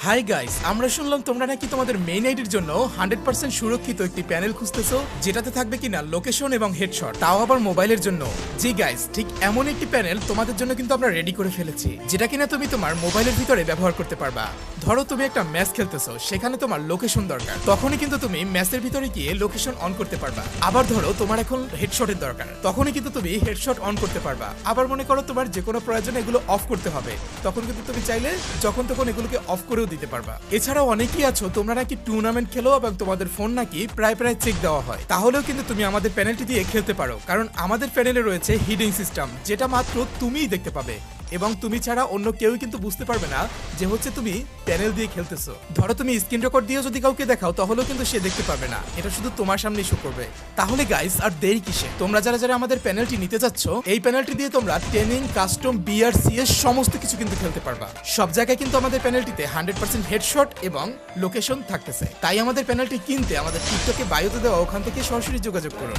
Hi guys, আমরা শুনলাম তোমরা নাকি তোমাদের মেইন আইডির জন্য 100% সুরক্ষিত একটি প্যানেল খুঁজতেছো যেটাতে থাকবে কিনা লোকেশন এবং হেডশট, তাও আবার মোবাইলের জন্য। জি গাইস, ঠিক এমন একটি প্যানেল তোমাদের জন্য কিন্তু আমরা রেডি করে ফেলেছি, যেটা কিনা তুমি তোমার মোবাইলের ভিতরে ব্যবহার করতে পারবা। ধরো তুমি একটা ম্যাচ খেলতেছো, সেখানে তোমার লোকেশন দরকার, তখনই কিন্তু তুমি ম্যাচের ভিতরে গিয়ে লোকেশন অন করতে পারবা। আবার ধরো তোমার এখন হেডশটের দরকার, তখনই কিন্তু তুমি হেডশট অন করতে পারবা। আবার মনে করো তোমার যে কোনো প্রয়োজনে এগুলো অফ করতে হবে, তখন কিন্তু তুমি চাইলে যখন তখন এগুলোকে অফ করেও দিতে পারবা। এছাড়াও অনেকেই আছো তোমরা নাকি টুর্নামেন্ট খেলো এবং তোমাদের ফোন নাকি প্রায় চেক দেওয়া হয়, তাহলেও কিন্তু তুমি আমাদের প্যানেলটি দিয়ে খেলতে পারো, কারণ আমাদের প্যানেলে রয়েছে হিডিং সিস্টেম, যেটা মাত্র তুমিই দেখতে পাবে এবং তুমি ছাড়া অন্য কেউই কিন্তু বুঝতে পারবে না যে হচ্ছে তুমি প্যানেল দিয়ে খেলতেছো। ধরো তুমি স্ক্রিন রেকর্ড দিয়েও যদি কাউকে দেখাও, তাহলেও কিন্তু সে দেখতে পারবে না, এটা শুধু তোমার সামনেই শো করবে। তাহলে গাইস আর দেরি কিসে, তোমরা যারা যারা আমাদের প্যানেলটি নিতে যাচ্ছ, এই প্যানেলটি দিয়ে তোমরা ট্রেনিং, কাস্টম, বিআরসিএস সমস্ত কিছু কিন্তু খেলতে পারবা। সব জায়গায় কিন্তু আমাদের প্যানেলটিতে 100% হেডশট এবং লোকেশন থাকতেছে। তাই আমাদের প্যানেলটি কিনতে আমাদের টিকটকে বায়োতে দেওয়া ওখান থেকে সরাসরি যোগাযোগ করুন।